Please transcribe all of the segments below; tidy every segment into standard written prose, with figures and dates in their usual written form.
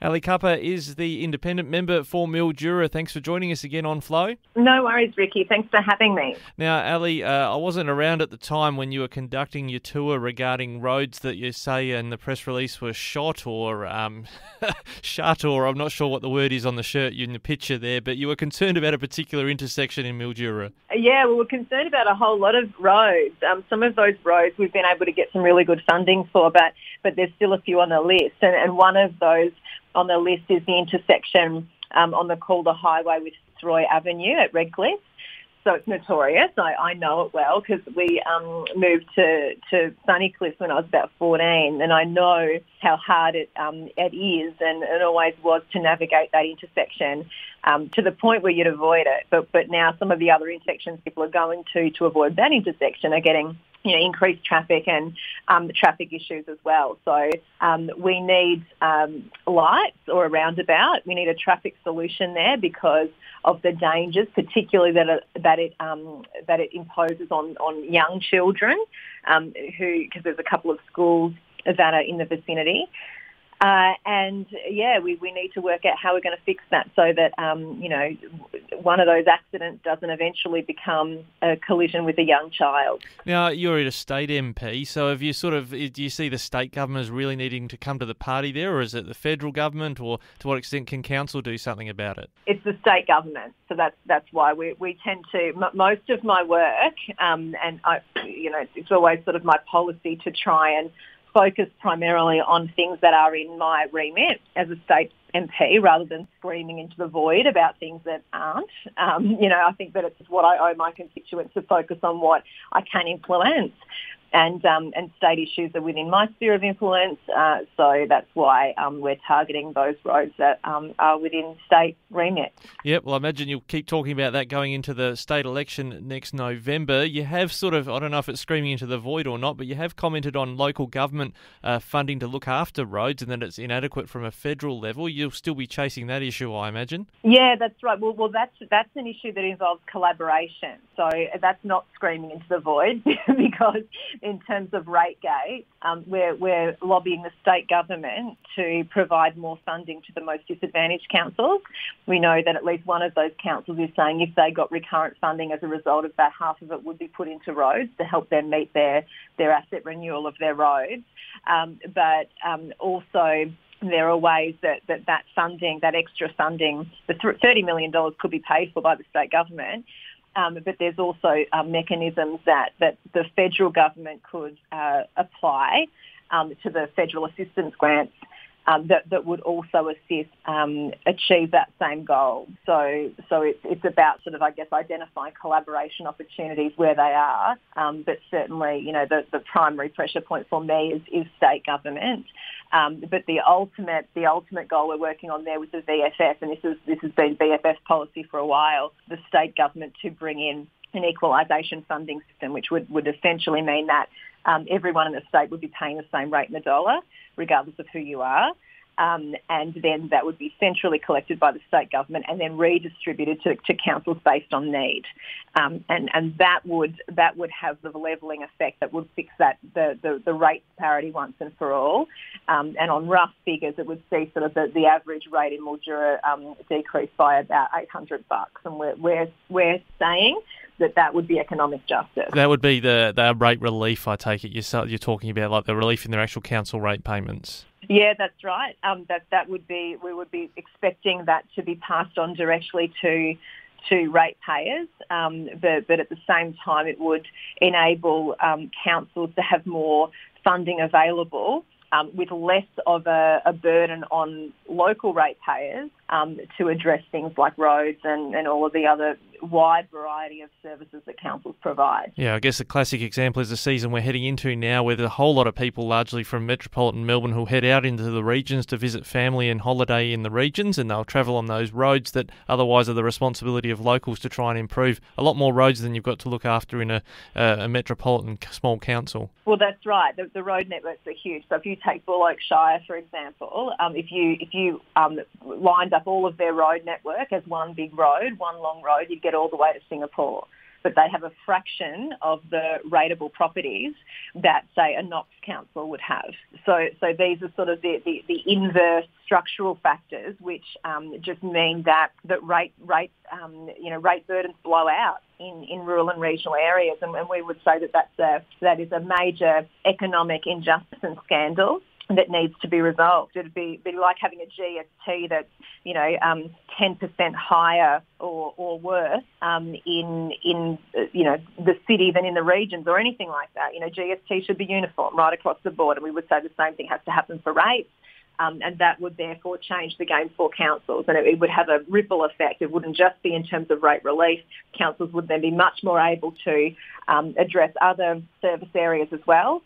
Ali Cupper is the independent member for Mildura. Thanks for joining us again on Flow. No worries, Ricky. Thanks for having me. Now, Ali, I wasn't around at the time when you were conducting your tour regarding roads that you say in the press release were shot or shut, or I'm not sure what the word is on the shirt in the picture there, but you were concerned about a particular intersection in Mildura. Yeah, well, we're concerned about a whole lot of roads. Some of those roads we've been able to get some really good funding for, but there's still a few on the list. And one of those on the list is the intersection on the Calder Highway with Fitzroy Avenue at Redcliffe. So it's notorious. I know it well because we moved to Sunnycliff when I was about 14, and I know how hard it is and it always was to navigate that intersection to the point where you'd avoid it. But now some of the other intersections people are going to avoid that intersection are getting increased traffic and traffic issues as well. So we need lights or a roundabout. We need a traffic solution there because of the dangers, particularly that it imposes on young children, because there's a couple of schools that are in the vicinity. We need to work out how we're going to fix that so that, one of those accidents doesn't eventually become a collision with a young child. Now, you're a state MP, so do you see the state government as really needing to come to the party there, or is it the federal government, or to what extent can council do something about it? It's the state government, so that's why we tend to, most of my work, it's always sort of my policy to try and focus primarily on things that are in my remit as a state MP rather than screaming into the void about things that aren't. I think that it's what I owe my constituents to focus on what I can influence. And state issues are within my sphere of influence, so that's why we're targeting those roads that are within state remit. Yep, well, I imagine you'll keep talking about that going into the state election next November. You have I don't know if it's screaming into the void or not, but you have commented on local government funding to look after roads and that it's inadequate from a federal level. You'll still be chasing that issue, I imagine. Yeah, that's right. Well, that's an issue that involves collaboration, so that's not screaming into the void because in terms of RateGate, we're lobbying the state government to provide more funding to the most disadvantaged councils. We know that at least one of those councils is saying if they got recurrent funding as a result of that, half of it would be put into roads to help them meet their asset renewal of their roads. Also, there are ways that funding, that extra funding, the $30 million could be paid for by the state government. But there's also mechanisms that the federal government could apply to the federal assistance grants that would also assist achieve that same goal. So it's about identifying collaboration opportunities where they are. But certainly, the primary pressure point for me is state government. But the ultimate goal we're working on there with the VFF, and this has been VFF policy for a while, the state government to bring in an equalisation funding system, which would essentially mean that everyone in the state would be paying the same rate in the dollar, regardless of who you are. And then that would be centrally collected by the state government and then redistributed to councils based on need. And that would have the levelling effect that would fix the rate parity once and for all. And on rough figures, it would see sort of the average rate in Mildura decrease by about $800. And we're saying that would be economic justice. That would be the rate relief, I take it. You're talking about like the relief in their actual council rate payments. Yeah, that's right. That would be, we would be expecting that to be passed on directly to ratepayers, but at the same time it would enable councils to have more funding available with less of a burden on local ratepayers to address things like roads and all of the other wide variety of services that councils provide. Yeah, I guess the classic example is the season we're heading into now, where there's a whole lot of people, largely from metropolitan Melbourne, who head out into the regions to visit family and holiday in the regions, and they'll travel on those roads that otherwise are the responsibility of locals to try and improve. A lot more roads than you've got to look after in a metropolitan small council. Well, that's right. The road networks are huge. So if you take Bullock Shire, for example, if you lined up all of their road network as one big road, one long road, you'd get all the way to Singapore. but they have a fraction of the rateable properties that, say, a Knox council would have. So these are sort of the inverse structural factors, which just mean that rate burdens blow out in rural and regional areas, and we would say that is a major economic injustice and scandal that needs to be resolved. It'd be like having a GST that's 10% higher or worse in the city than in the regions or anything like that. GST should be uniform right across the board, and we would say the same thing has to happen for rates. And that would therefore change the game for councils, and it would have a ripple effect. It wouldn't just be in terms of rate relief. Councils would then be much more able to address other service areas as well,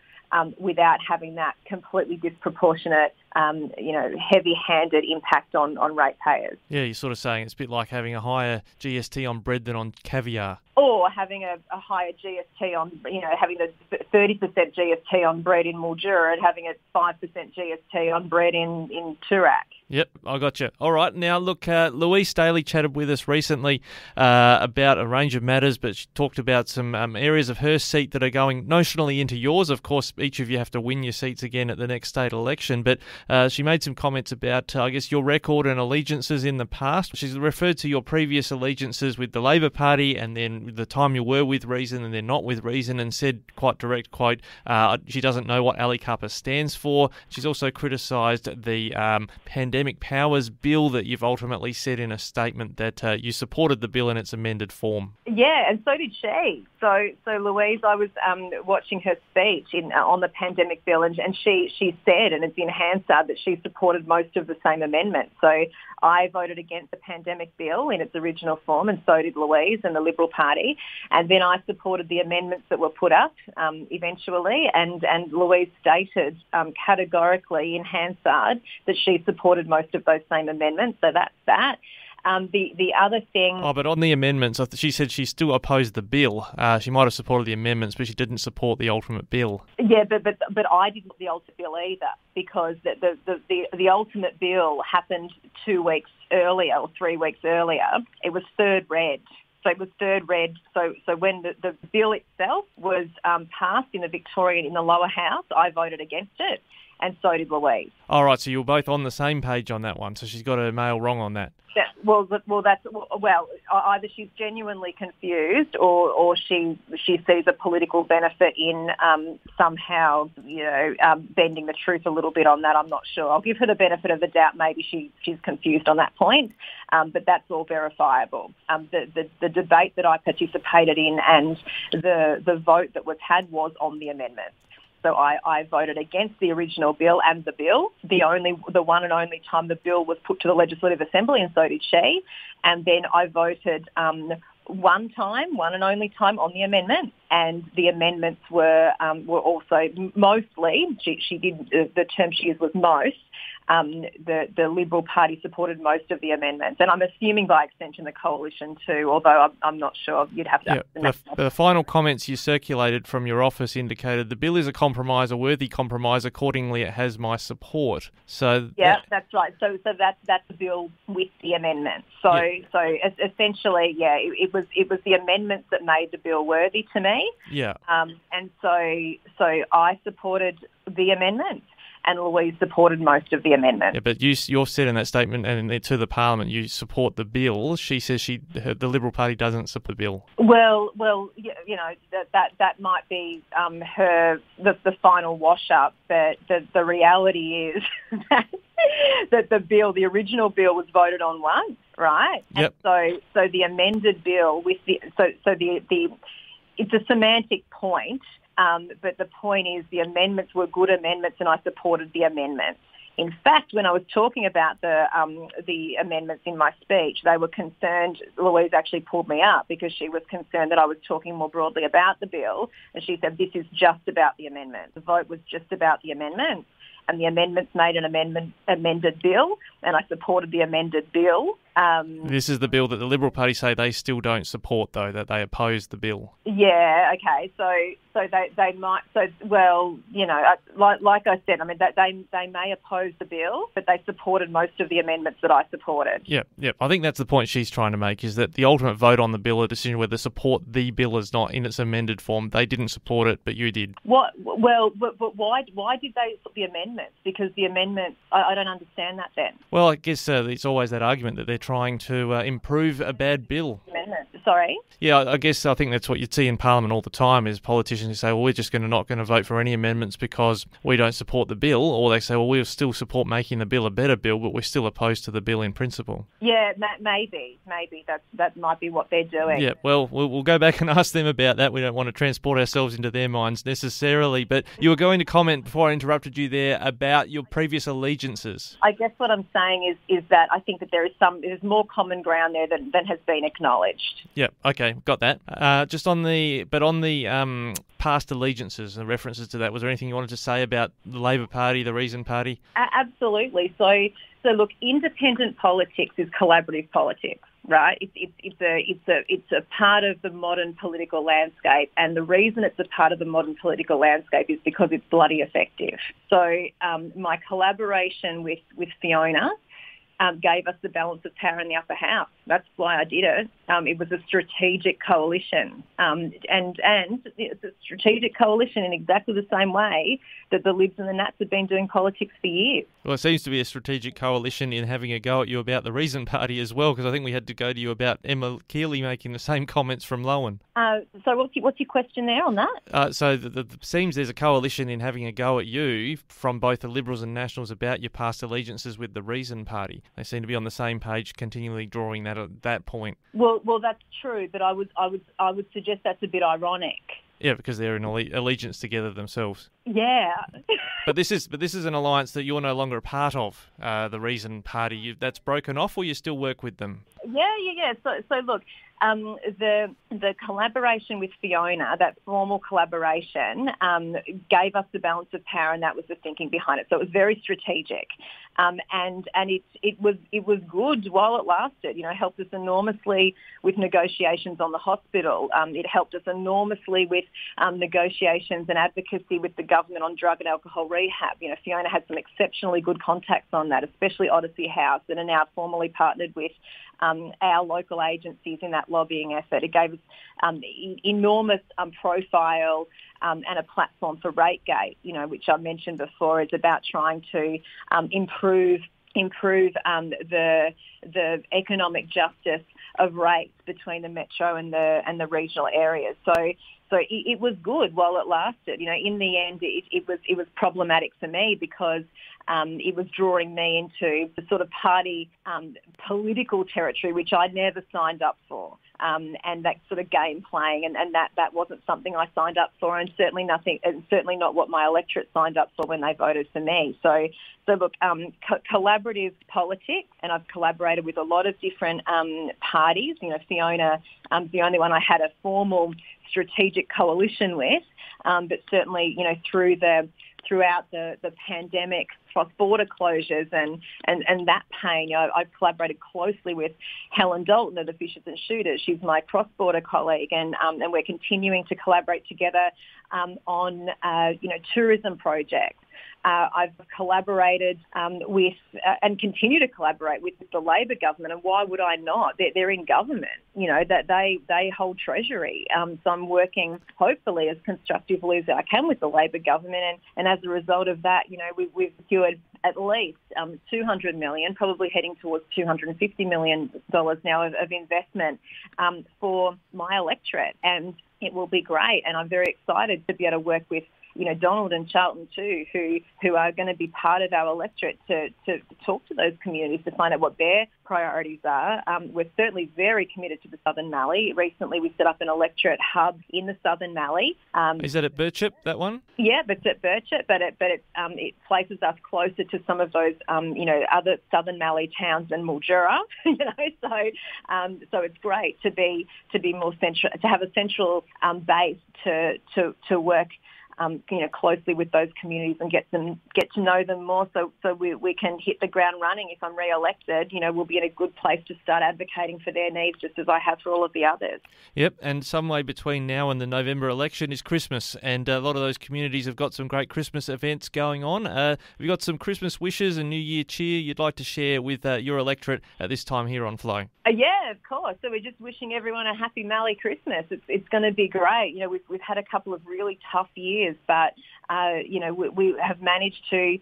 without having that completely disproportionate, heavy-handed impact on ratepayers. Yeah, you're sort of saying it's a bit like having a higher GST on bread than on caviar. Or having a higher GST on, having the 30% GST on bread in Mildura and having a 5% GST on bread in Toorak. Yep, I got you. All right. Now, look, Louise Staley chatted with us recently about a range of matters, but she talked about some areas of her seat that are going notionally into yours. Of course, each of you have to win your seats again at the next state election, but she made some comments about, your record and allegiances in the past. She's referred to your previous allegiances with the Labor Party and then the time you were with Reason and then not with Reason, and said, quite direct quote, she doesn't know what Ali Kappa stands for. She's also criticised the Pandemic Powers Bill that you've ultimately said in a statement that you supported the bill in its amended form. Yeah, and so did she. So Louise, I was watching her speech on the pandemic bill, and she said, and it's in Hansard, that she supported most of the same amendments. So I voted against the pandemic bill in its original form, and so did Louise and the Liberal Party. And then I supported the amendments that were put up eventually, and Louise stated categorically in Hansard that she supported most of those same amendments. So that's that. The other thing... Oh, but on the amendments, she said she still opposed the bill. She might have supported the amendments, but she didn't support the ultimate bill. Yeah, but I didn't support the ultimate bill either, because the ultimate bill happened 2 weeks earlier or 3 weeks earlier. It was third read. So it was third read. So when the bill itself was passed in the lower house, I voted against it, and so did Louise. All right, so you were both on the same page on that one. So she's got her mail wrong on that. Either she's genuinely confused, or she sees a political benefit in somehow bending the truth a little bit on that. I'm not sure. I'll give her the benefit of the doubt. Maybe she's confused on that point, but that's all verifiable. The debate that I participated in and the vote that was had was on the amendment. So I voted against the original bill and the bill, the one and only time the bill was put to the Legislative Assembly, and so did she. And then I voted one and only time on the amendment, and the amendments were also mostly, she did, the term she used was most, the Liberal Party supported most of the amendments, and I'm assuming by extension the Coalition too, although I'm not sure. You'd have to... Yeah, the final comments you circulated from your office indicated the bill is a compromise, a worthy compromise, accordingly it has my support. So that's right. So that's the bill with the amendments. So essentially, it was the amendments that made the bill worthy to me. Yeah. And so I supported the amendments, and Louise supported most of the amendments. Yeah, but you've said in that statement and to the Parliament you support the bill. She says the Liberal Party doesn't support the bill. Well, that might be the final wash up, but the reality is that the original bill was voted on once, right? Yep. And so the amended bill with it's a semantic point. But the point is the amendments were good amendments, and I supported the amendments. In fact, when I was talking about the amendments in my speech, they were concerned. Louise actually pulled me up because she was concerned that I was talking more broadly about the bill, and she said, this is just about the amendment. The vote was just about the amendments, and the amendments made an amended bill, and I supported the amended bill. This is the bill that the Liberal Party say they still don't support, though, that they oppose the bill. Yeah, okay. So they might. So well, you know, like I said, I mean, they may oppose the bill, but they supported most of the amendments that I supported. Yep. I think that's the point she's trying to make, is that the ultimate vote on the bill, a decision whether to support the bill is not in its amended form. They didn't support it, but you did. What? Well, but why did they support the amendments? Because the amendments, I don't understand that then. Well, I guess it's always that argument that they're trying to improve a bad bill. Amendments. Sorry? Yeah, I think that's what you'd see in Parliament all the time, is politicians who say, well, we're just not going to vote for any amendments because we don't support the bill, or they say, well, we'll still support making the bill a better bill, but we're still opposed to the bill in principle. Yeah, maybe that might be what they're doing. Yeah, well, we'll go back and ask them about that. We don't want to transport ourselves into their minds necessarily, but you were going to comment before I interrupted you there about your previous allegiances. I guess what I'm saying is that I think that there's more common ground there than has been acknowledged. Yeah, okay, got that. Just on the past allegiances and references to that, was there anything you wanted to say about the Labor Party, the Reason Party? Absolutely. So look, independent politics is collaborative politics, right? It's a part of the modern political landscape, and the reason it's a part of the modern political landscape is because it's bloody effective. So my collaboration with Fiona gave us the balance of power in the upper house. That's why I did it. It was a strategic coalition, and it's a strategic coalition in exactly the same way that the Libs and the Nats have been doing politics for years. Well, it seems to be a strategic coalition in having a go at you about the Reason Party as well, because I think we had to go to you about Emma Keeley making the same comments from Lowen. So what's your question there on that? So seems there's a coalition in having a go at you from both the Liberals and Nationals about your past allegiances with the Reason Party. They seem to be on the same page, continually drawing that at that point. Well, that's true, but I would suggest that's a bit ironic. Yeah, because they're in allegiance together themselves. Yeah. But this is an alliance that you're no longer a part of, the Reason Party. That's broken off, or you still work with them? Yeah. So look, the collaboration with Fiona, that formal collaboration, gave us the balance of power, and that was the thinking behind it. So it was very strategic, and it was good while it lasted. You know, helped us enormously with negotiations on the hospital. It helped us enormously with negotiations and advocacy with the government on drug and alcohol rehab. You know, Fiona had some exceptionally good contacts on that, especially Odyssey House, that are now formally partnered with our local agencies in that lobbying effort. It gave us enormous profile and a platform for RateGate, you know, which I mentioned before, is about trying to improve the economic justice of rates between the metro and the regional areas. So it was good while it lasted. You know, in the end, it was problematic for me because it was drawing me into the sort of party political territory, which I never signed up for. And that sort of game playing, and that wasn't something I signed up for, and certainly not what my electorate signed up for when they voted for me. So look, collaborative politics, and I've collaborated with a lot of different parties. You know, Fiona, the only one I had a formal strategic coalition with, but certainly, you know, throughout the pandemic, cross-border closures and that pain. You know, I've collaborated closely with Helen Dalton of the Fishers and Shooters. She's my cross-border colleague, and we're continuing to collaborate together on tourism projects. I've collaborated with and continue to collaborate with the Labor government, and why would I not? They're in government, you know, that they hold treasury. So I'm working hopefully as constructively as I can with the Labor government, and as a result of that, you know, we've secured at least $200 million, probably heading towards $250 million now of investment for my electorate, and it will be great. And I'm very excited to be able to work with, you know, Donald and Charlton too, who are going to be part of our electorate to talk to those communities to find out what their priorities are. We're certainly very committed to the Southern Mallee. Recently, we set up an electorate hub in the Southern Mallee. Is that at Birchip, that one? Yeah, but it's at Birchip, but it places us closer to some of those other Southern Mallee towns than Mildura. You know, so it's great to be more central, to have a central base to work closely with those communities and get to know them more, so we can hit the ground running. If I'm re-elected, we'll be in a good place to start advocating for their needs, just as I have for all of the others. Yep, and someway between now and the November election is Christmas, and a lot of those communities have got some great Christmas events going on. Have you got some Christmas wishes and New Year cheer you'd like to share with your electorate at this time here on Flow? Yeah, of course. So we're just wishing everyone a happy Merry Christmas. It's going to be great. We've had a couple of really tough years, but we have managed to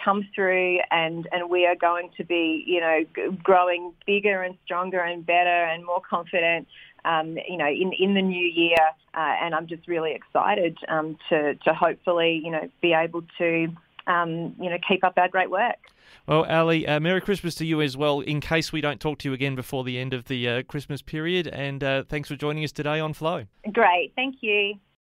come through, and we are going to be growing bigger and stronger and better and more confident in the new year, and I'm just really excited to hopefully be able to keep up our great work. Well, Ali, Merry Christmas to you as well, in case we don't talk to you again before the end of the Christmas period, and thanks for joining us today on Flow. Great, thank you.